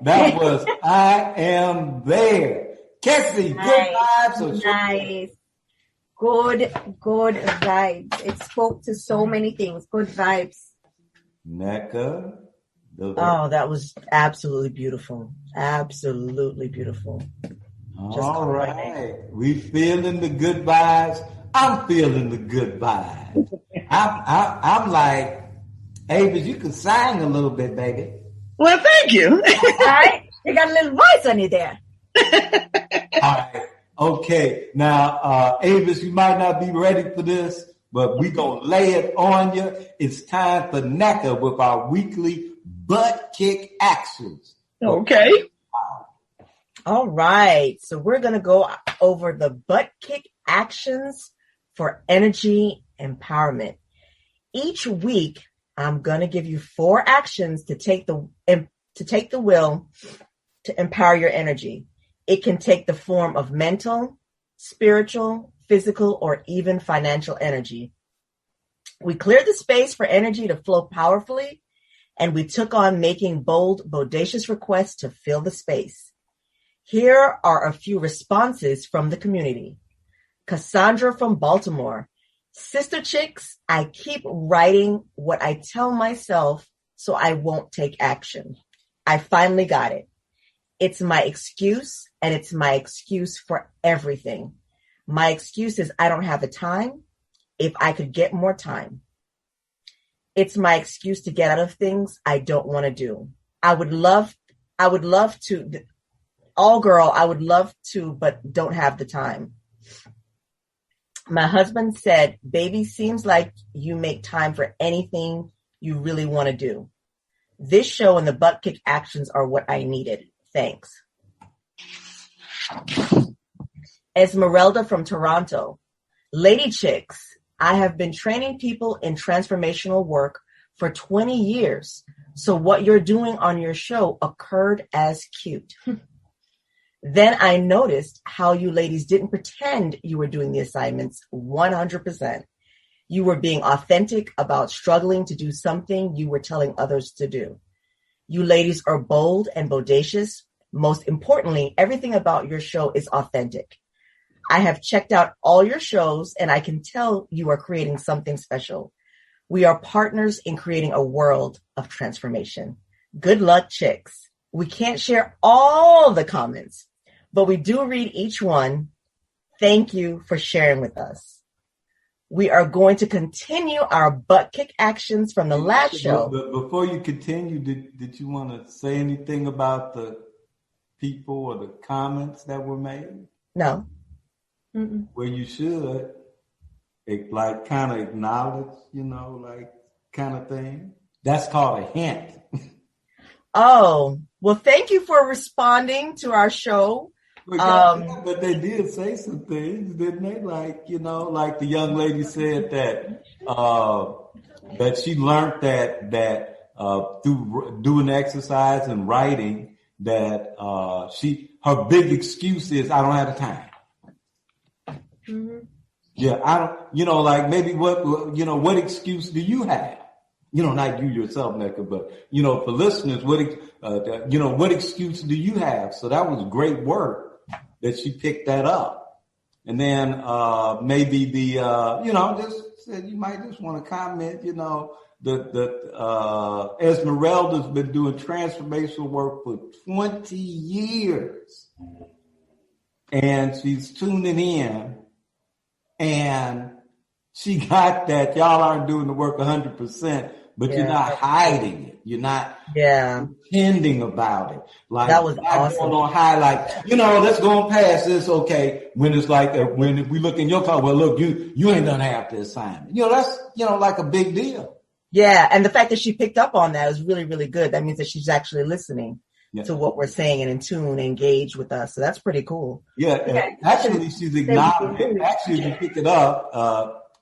That was I Am There. Kesi, good vibes. Nice. Good vibes. It spoke to so many things. Good vibes. Nneka. Oh, that was absolutely beautiful. Absolutely beautiful. All right. We feeling the good vibes. I'm feeling the good vibes. I'm like, Avis, you can sing a little bit, baby. Well, thank you. All right. You got a little voice on you there. All right. Okay. Now, Avis, you might not be ready for this, but we're going to lay it on you. It's time for Nneka with our weekly butt kick actions. Okay. All right. So we're going to go over the butt kick actions for energy empowerment. Each week, I'm going to give you 4 actions to take the will to empower your energy. It can take the form of mental, spiritual, physical, or even financial energy. We cleared the space for energy to flow powerfully, and we took on making bold, bodacious requests to fill the space. Here are a few responses from the community. Cassandra from Baltimore. Sister Chicks, I keep writing what I tell myself so I won't take action. I finally got it. It's my excuse, and it's my excuse for everything. My excuse is I don't have the time. If I could get more time. It's my excuse to get out of things I don't want to do. I would love to, but don't have the time. My husband said, baby, seems like you make time for anything you really want to do. This show and the butt kick actions are what I needed. Thanks. Esmeralda from Toronto. Lady Chicks, I have been training people in transformational work for 20 years. So what you're doing on your show occurred as cute. Then I noticed how you ladies didn't pretend you were doing the assignments 100%. You were being authentic about struggling to do something you were telling others to do. You ladies are bold and bodacious. Most importantly, everything about your show is authentic. I have checked out all your shows and I can tell you are creating something special. We are partners in creating a world of transformation. Good luck, chicks. We can't share all the comments, but we do read each one. Thank you for sharing with us. We are going to continue our butt kick actions from the last show. But before you continue, did you want to say anything about the people or the comments that were made? No. Mm-mm. Well, you should, like, kind of acknowledge, like, kind of thing. That's called a hint. Oh, well, thank you for responding to our show. But they did say some things, didn't they? Like, like the young lady said that she learned that through doing exercise and writing that her big excuse is I don't have the time. Mm-hmm. Yeah, I don't. Like maybe what excuse do you have? Not you yourself, Nneka, but for listeners, what excuse do you have? So that was great work that she picked that up. And then maybe the just said you might just want to comment, the Esmeralda's been doing transformational work for 20 years. And she's tuning in and she got that y'all aren't doing the work 100%, but you're not hiding it. You're not pretending about it. Like that was awesome. Going on highlight, let's go on past this. Okay. When it's like, when we look in your car, well, look, you ain't done half the assignment. That's, like a big deal. Yeah. And the fact that she picked up on that is really, really good. That means that she's actually listening to what we're saying and in tune, engaged with us. So that's pretty cool. Yeah. Actually, she's acknowledging. Actually, if you pick it up,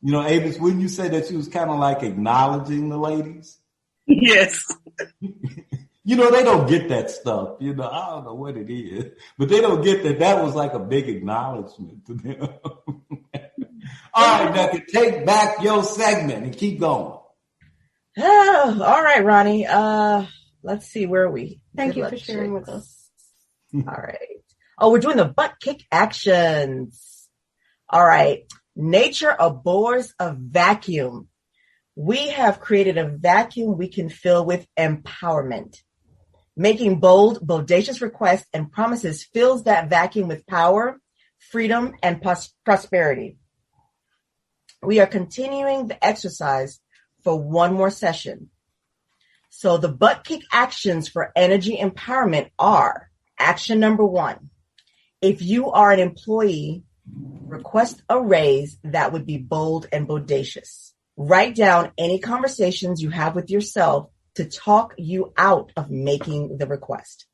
Avis, wouldn't you say that she was kind of like acknowledging the ladies? Yes. They don't get that stuff. I don't know what it is, but they don't get that. That was like a big acknowledgement to them. All right, Nneka, take back your segment and keep going. Oh, all right, Ronnie. let's see, where are we? Thank Good you luck, for sharing chicks. with us. All right. Oh, we're doing the butt kick actions. All right. Nature abhors a vacuum. We have created a vacuum we can fill with empowerment. Making bold, bodacious requests and promises fills that vacuum with power, freedom, and prosperity. We are continuing the exercise for one more session. So the butt kick actions for energy empowerment are: action number 1. If you are an employee, request a raise that would be bold and bodacious. Write down any conversations you have with yourself to talk you out of making the request.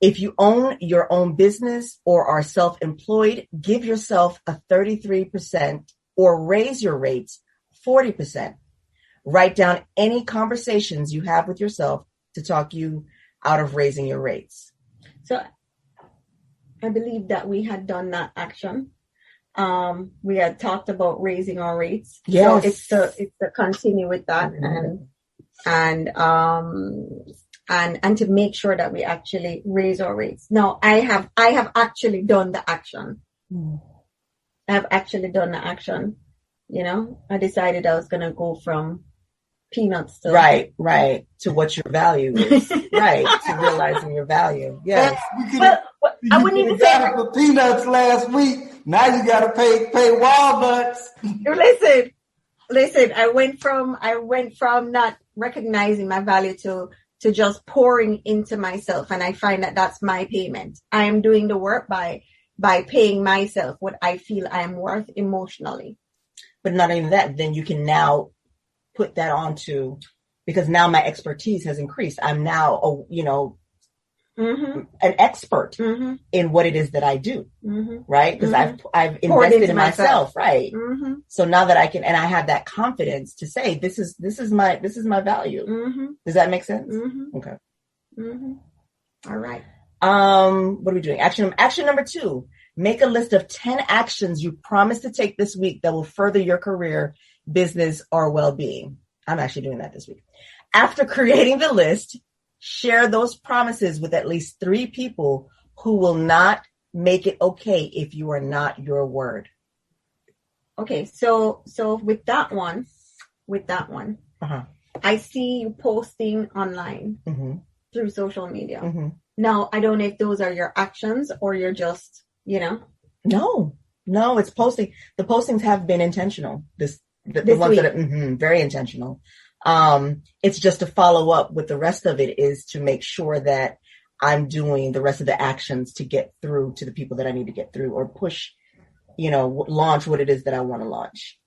If you own your own business or are self-employed, give yourself a 33% or raise your rates 40%. Write down any conversations you have with yourself to talk you out of raising your rates. So I believe that we had done that action. We had talked about raising our rates. Yes. So it's to continue with that and to make sure that we actually raise our rates. Now, I have actually done the action. I have actually done the action. You know, I decided I was going to go from peanuts to right to what your value is. Right, to realizing your value. Yes. Well, I wouldn't even say it for peanuts last week. Now you got to pay walnuts. Listen. I went from not recognizing my value to just pouring into myself, and I find that that's my payment. I am doing the work by paying myself what I feel I am worth emotionally. But not only that, then you can now put that onto, because now my expertise has increased. I'm now, an expert in what it is that I do, right? Because I've invested in myself, right? So now that I can, and I have that confidence to say, this is my value. Does that make sense? Okay. All right. What are we doing? Action number 2. Make a list of 10 actions you promise to take this week that will further your career, business, or well-being. I'm actually doing that this week. After creating the list, share those promises with at least 3 people who will not make it okay if you are not your word. Okay, so with that one, I see you posting online through social media. Now, I don't know if those are your actions or you're just, No, it's posting. The postings have been intentional. The ones week. that are very intentional. It's just to follow up with the rest of it is to make sure that I'm doing the rest of the actions to get through to the people that I need to get through, or push, launch what it is that I want to launch.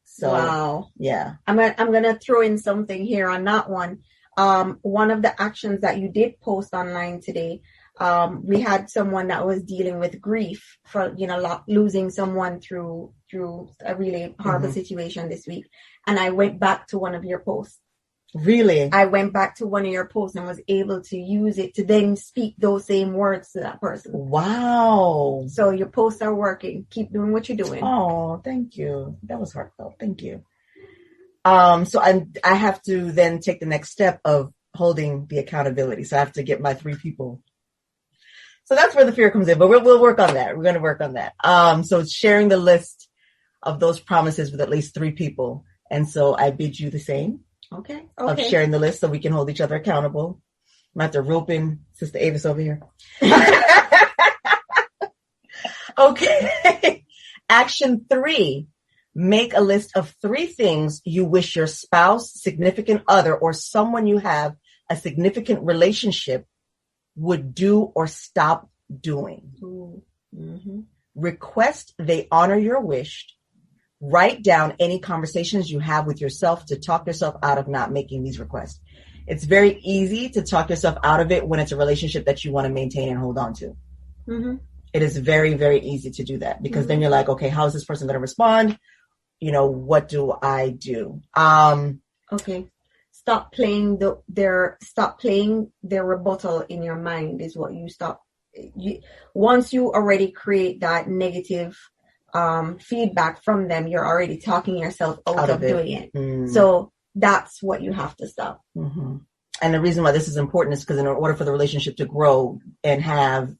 So, wow. Yeah. I'm going to throw in something here on that one. One of the actions that you did post online today, we had someone that was dealing with grief for, losing someone through a really horrible situation this week. And I went back to one of your posts. Really? I went back to one of your posts and was able to use it to then speak those same words to that person. Wow. So your posts are working. Keep doing what you're doing. Oh, thank you. That was heartfelt. Thank you. So I have to then take the next step of holding the accountability. So I have to get my 3 people. So that's where the fear comes in, but we'll work on that. We're going to work on that. So it's sharing the list of those promises with at least 3 people. And so I bid you the same. Okay. Of sharing the list so we can hold each other accountable. I'm going to have to rope in Sister Avis over here. Okay. Action 3. Make a list of 3 things you wish your spouse, significant other, or someone you have a significant relationship would do or stop doing. Request they honor your wish. Write down any conversations you have with yourself to talk yourself out of not making these requests. It's very easy to talk yourself out of it when it's a relationship that you want to maintain and hold on to. It is very, very easy to do that because then you're like, okay, how is this person going to respond? What do I do? Okay. Stop playing their rebuttal in your mind is what you stop. Once you already create that negative feedback from them, you're already talking yourself out of doing it. So that's what you have to stop. And the reason why this is important is because in order for the relationship to grow and have,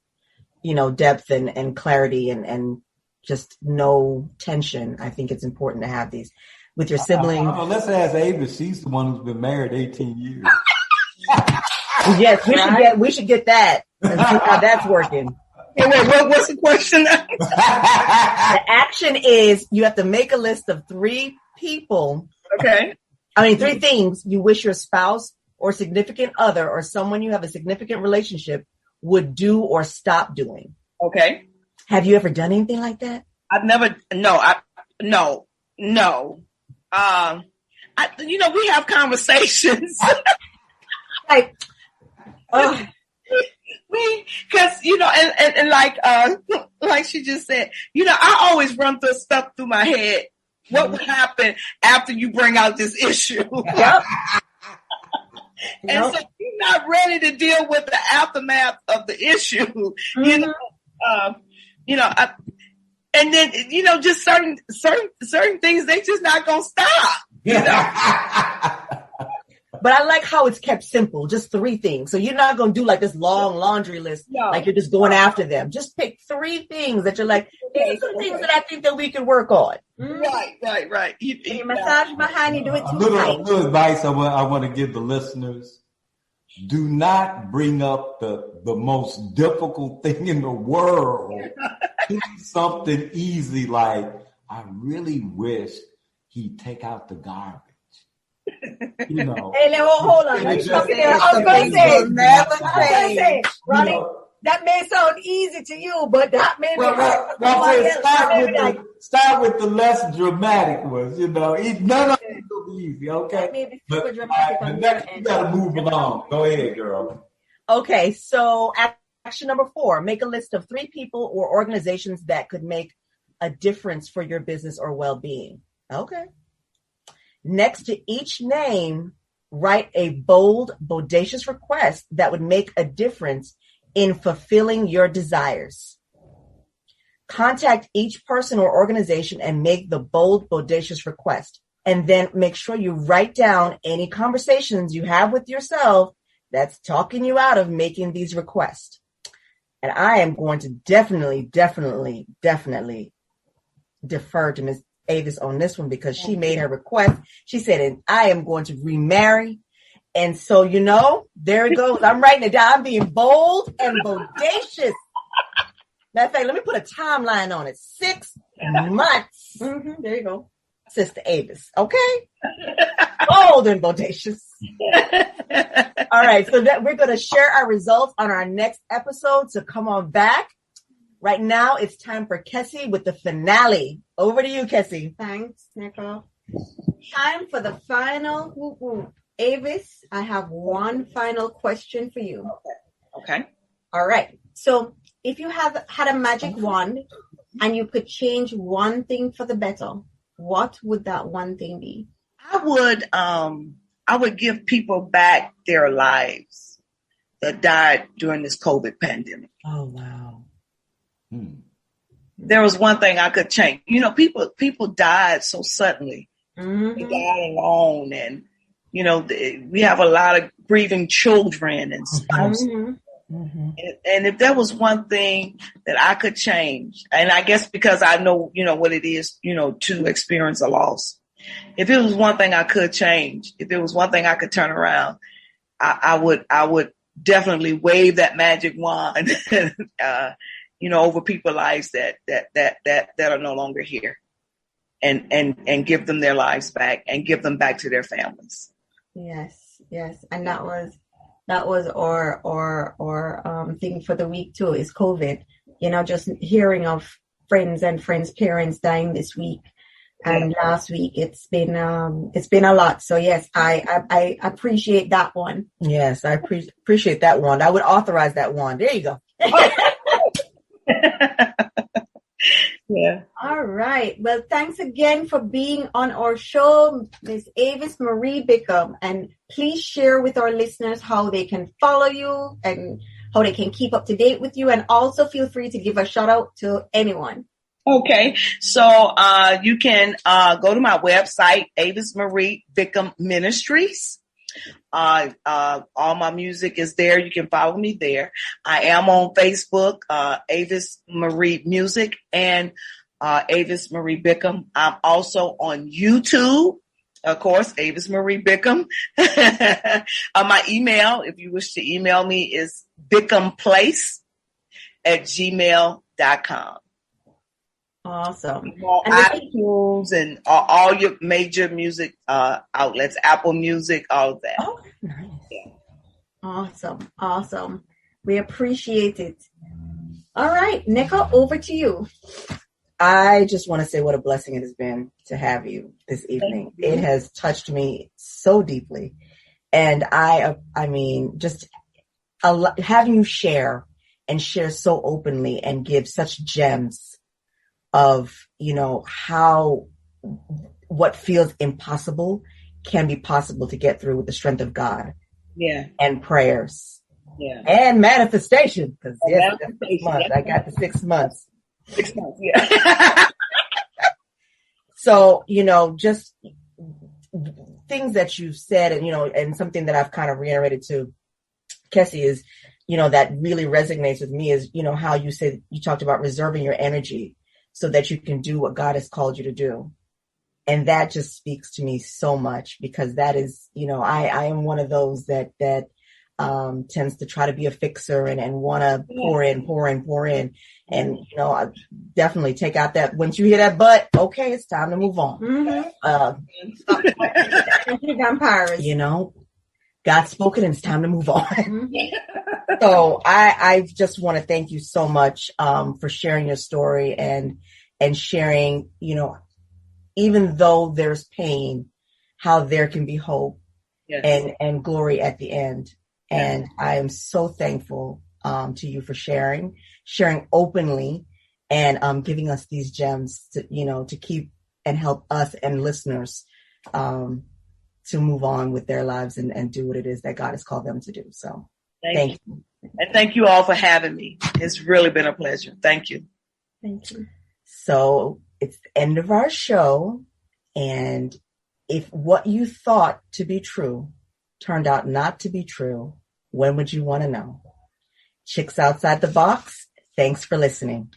depth and clarity and just no tension, I think it's important to have these with your siblings. Let's ask Avis. She's the one who's been married 18 years. Yes, we should get that and see how that's working. Wait, what's the question? The action is you have to make a list of 3 people. Okay. 3 things you wish your spouse or significant other or someone you have a significant relationship would do or stop doing. Okay. Have you ever done anything like that? I've never. No. We have conversations. Like, because and like she just said, I always run through stuff through my head. What would happen after you bring out this issue? Yep. And so you're not ready to deal with the aftermath of the issue, Mm-hmm. And then just certain things they just not gonna stop. But I like how it's kept simple, just 3 things. So you're not going to do like this long laundry list, like you're just going after them. Just pick 3 things that you're like, these are some things that I think that we can work on. Right. You massage behind, you do it too A little advice I want to give the listeners. Do not bring up the most difficult thing in the world. Do something easy like, I really wish he'd take out the garbage. Hey, hold on. I was going to say, Ronnie, that may sound easy to you, but that may start with the less dramatic ones. None of them will be easy. Okay, that may be super dramatic. You got to move along. Go ahead, girl. Okay, so action number 4: make a list of 3 people or organizations that could make a difference for your business or well-being. Okay. Next to each name, write a bold, bodacious request that would make a difference in fulfilling your desires. Contact each person or organization and make the bold, bodacious request. And then make sure you write down any conversations you have with yourself that's talking you out of making these requests. And I am going to definitely defer to Ms. Avis on this one because she made her request. She said, I am going to remarry. And so, there it goes. I'm writing it down. I'm being bold and bodacious. Matter of fact, let me put a timeline on it. 6 months. Mm-hmm, there you go. Sister Avis. Okay. Bold and bodacious. All right. So that we're going to share our results on our next episode. So come on back. Right now, it's time for Kesi with the finale. Over to you, Kesi. Thanks, Nneka. Time for the final. Avis, I have one final question for you. Okay. All right. So if you had a magic wand and you could change one thing for the better, what would that one thing be? I would give people back their lives that died during this COVID pandemic. Oh, wow. There was one thing I could change. People died so suddenly. Mm-hmm. They died alone, and we have a lot of grieving children and spouses. Mm-hmm. And if there was one thing that I could change, and I guess because I know what it is, to experience a loss. If it was one thing I could change, if it was one thing I could turn around, I would definitely wave that magic wand. Over people's lives that are no longer here, and give them their lives back and give them back to their families. Yes, and that was our thing for the week too. Is COVID? Just hearing of friends and friends' parents dying this week and last week. It's been a lot. So yes, I appreciate that one. Yes, I appreciate that one. I would authorize that one. There you go. Yeah. All right. Well, thanks again for being on our show, Ms. Avis Marie Bickham. And please share with our listeners how they can follow you and how they can keep up to date with you. And also feel free to give a shout out to anyone. Okay. So you can go to my website, Avis Marie Bickham Ministries. All my music is there. You can follow me there. I am on Facebook, Avis Marie Music and Avis Marie Bickham. I'm also on YouTube, of course, Avis Marie Bickham. My email, if you wish to email me, is bickhamplace@gmail.com. Awesome. On iTunes and all your major music outlets, Apple Music, all of that. Oh, nice. Yeah. Awesome. We appreciate it. All right, Nneka, over to you. I just want to say what a blessing it has been to have you this evening. It has touched me so deeply. And I mean, just having you share so openly and give such gems of, how what feels impossible can be possible to get through with the strength of God. Yeah. And prayers. Yeah. And manifestation. Because I got the 6 months. 6 months, yeah. So, just things that you've said and, and something that I've kind of reiterated to Kesi is, that really resonates with me is, how you said you talked about reserving your energy so that you can do what God has called you to do. And that just speaks to me so much because that is, I am one of those that tends to try to be a fixer and want to pour in. And, I definitely take out that once you hear that but, okay, it's time to move on. Vampires. God's spoken and it's time to move on. So I just want to thank you so much for sharing your story and sharing, even though there's pain, how there can be hope and glory at the end. And I am so thankful to you for sharing openly and giving us these gems to keep and help us and listeners to move on with their lives and do what it is that God has called them to do. So thank you. And thank you all for having me. It's really been a pleasure. Thank you. Thank you. So it's the end of our show. And if what you thought to be true turned out not to be true, when would you want to know? Chicks Outside the Box, thanks for listening.